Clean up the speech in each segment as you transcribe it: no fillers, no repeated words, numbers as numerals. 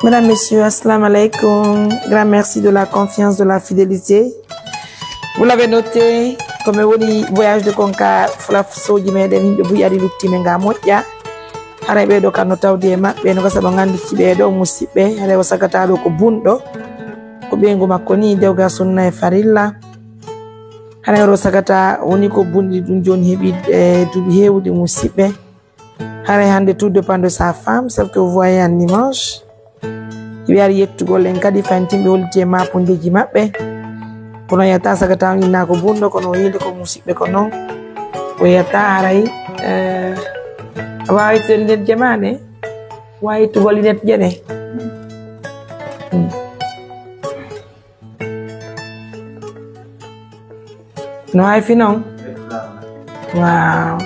Mesdames, Messieurs, assalamu alaikum. Grand merci de la confiance, de la fidélité. Vous l'avez noté, comme le voyage de Konka, Flafso, Jimeden, de Bouyari Lutti Menga Motia. Arabe do kanota udema, beno kasa bangandi kibedo musibe, ale wasakata do ko bundo. Ko bengo makoni dewga sunna e farilla. Ale ro sakata woni ko bundi dun joni hebi du hewdi musibe. Ale hande tout dépend de sa femme, celle que vous voyez en dimanche. Wiari yettugol en kadi fantimbe wolti e mapondeji mabbe kono yata sagata inna ko bundo kono yilde ko musibbe kono o yata haray wawi telde jamane wawi tugol net jene no hay finon wow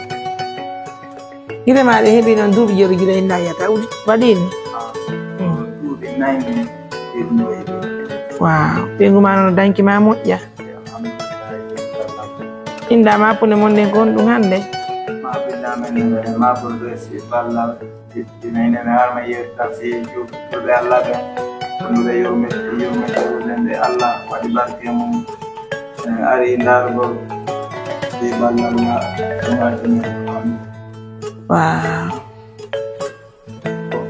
ide ma de hebi non dubi jori gila inna yata wadini wow, pengu mano danki mamu ya. Inda ma pune monde kon dum hande. Ma binda men ma burdo si balla dinaina na ma yetta fi ju to Allah be kono be yomi lende Allah wadi barke mum ari ndar go di balla na wow.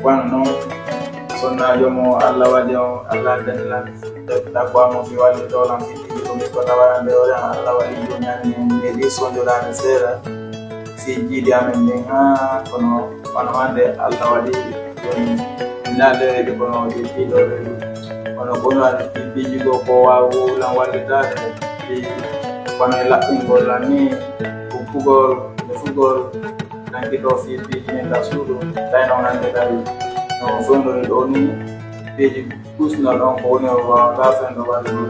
Bueno, Sonna jomo Allah wadio Allah danilan takwa mo fi wali dolam fiti ko mi ko tawarande ora Allah wali dunyani ne di sondo la sera fi jidi amen ne ha kono wande Allah wali doni nade de kono di do kono kono di jigo ko wa lan wali dade di kono la ingol la ni fugol nanti do fi ne la sudu dai non ande dari no fondo doni deji kusna don ko ne wa ga fendo ba do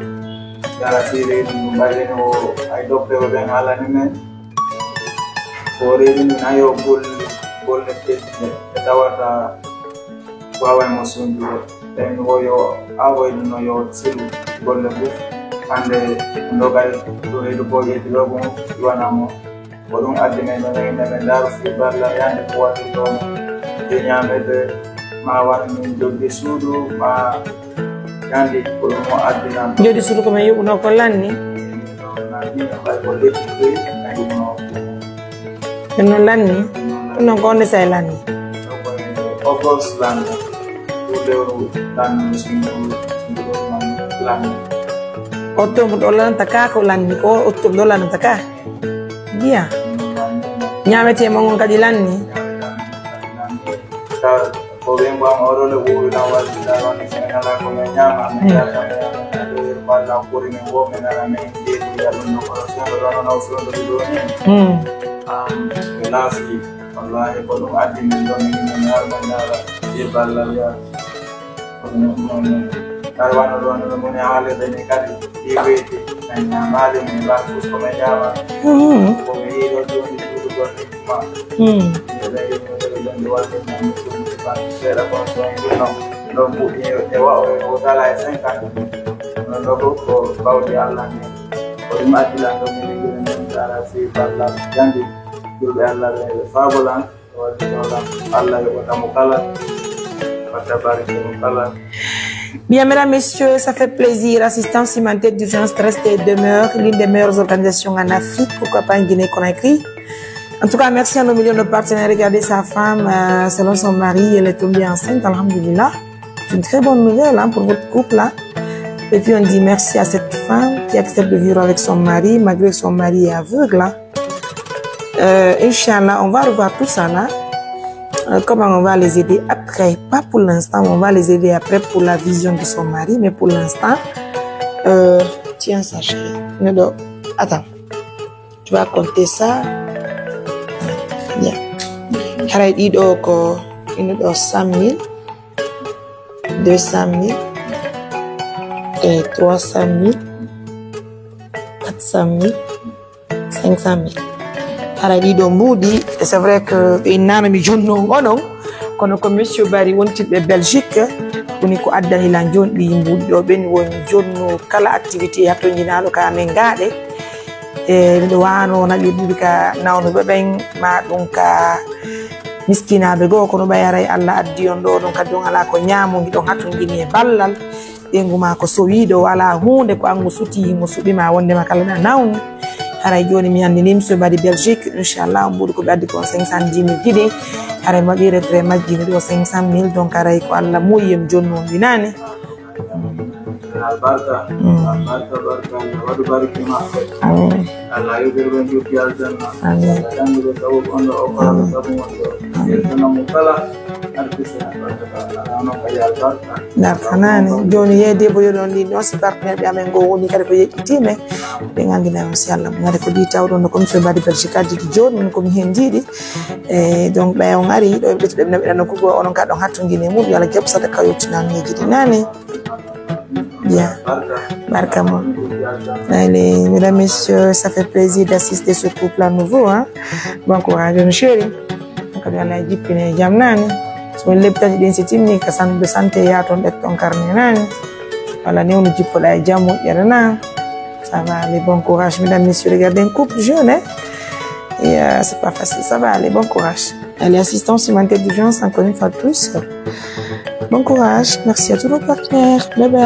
dara sire ni mbale no ay docteur o ben ala ni men ko re ni nayo bol ne tete tawata wawa mo sundu den woyo awo no yo silu bol ne bu ande ndogal do re do boye di logo wana mo bodum adime no ne men daru fi balla yande ko watu do de nyame de ma wan min joggi suudu ma yandi ko mo adina Jodi suudu ko may yuno ko lanni na dina bay ko letti ay no lanni no gonde say lanni August land do dan mismo land otto mo dolan taka ko lanni ko otto dolan taka dia nyamete mo ngon kadi lanni ko bengo am oro le wo na wal da ron ni ala ko nyama me da do balla ko ni wo me na me de ya no ko so do no so do do ni lasi wallahi ko do adi min do ni na na e balla ya ko no karwana do no mo ne ale de ni kadi e weti na male ni ba ko me nyama ko me do do ni do ma era no wa o dala e 50 no logo ko bawdi Allah ne ko ma dila do mi ngi dara fi balla jandi do Allah le fabolan o dola Allah le wata mukala wata bariki mukala. Bien, mesdames, messieurs, ça fait plaisir. Assistance humanitaire d'urgence reste et demeure l'une des meilleures organisations en Afrique, pourquoi pas en Guinée-Conakry. En tout cas, merci à nos millions de partenaires. Regardez sa femme, selon son mari, elle est tombée enceinte, alhamdoulilah. C'est une très bonne nouvelle pour votre couple. Et puis on dit merci à cette femme qui accepte de vivre avec son mari, malgré que son mari est aveugle. Inch'Allah, on va revoir tout ça là. Comment on va les aider après, pas pour l'instant, on va les aider après pour la vision de son mari, mais pour l'instant, tiens ça chérie. Attends, tu vas compter ça. Bien. Haray dido ko ino do 100 000, 200 000, et 300 000, 400 000, 500 000. Haray dido mbudi, et c'est vrai que inana mi jonno ngono kono ko monsieur Bari wontibe Belgique koni ko addani la jondi mbudi do ben woni jonno kala activité hatto nyinalo ka men gaade e do wano na libbi ka nawno be ben ma dum ka miskinaɓe goo kono ɓayaray Allah addi on ɗo ɗon kadi on ala ko ñaamo giɗon hattongini e ballal ɓengu ma ko sowiɗo wala hunde ko angu suti mo suɓima wondema kala ɗa nawni haray joni mi andini monsieur Badi Belgique inchallah on ɓuuri ko ɓe addi ko 510 000 guiɗi haray waɗi retrait majjini ɗo 500 000 donc haray ko Allah moyiyem jonni on winani albarka barka wadu barki ma amin Allah yubirgo juki aljanna amin jangudo tawo kondo o kala sabu wondo yertana mo kala artiste barka ana kay albarka darkanani joni yede bo yodon li non si partenaire be amen go woni kadi ko yettime be ngandina on si Allah mo ngade ko di tawdo no comme so Badi Belgique addi joni min ko mi hen jiidi donc ɓe on ari ɗo ɓe ɓe naɓe ko go onon ka ɗon hattongine mum yo Allah keɓsata kayottinani jiidi nani. Bien, Barkamo. Allez, mesdames, messieurs, ça fait plaisir d'assister ce couple à nouveau. Hein? Bon courage, mon chéri. Donc, on a dit que nous avons so le petit d'initiative que ça nous santé ya ton d'être ton carnet. Voilà, nous nous dit pour la jamu yarana. Ça va aller, bon courage, mesdames, messieurs. Regardez un couple jeune, hein? Et c'est pas facile, ça va aller, bon courage. Allez, assistance humanitaire d'urgence, encore une fois de plus. Bon courage, merci à tous nos partenaires. Bye bye.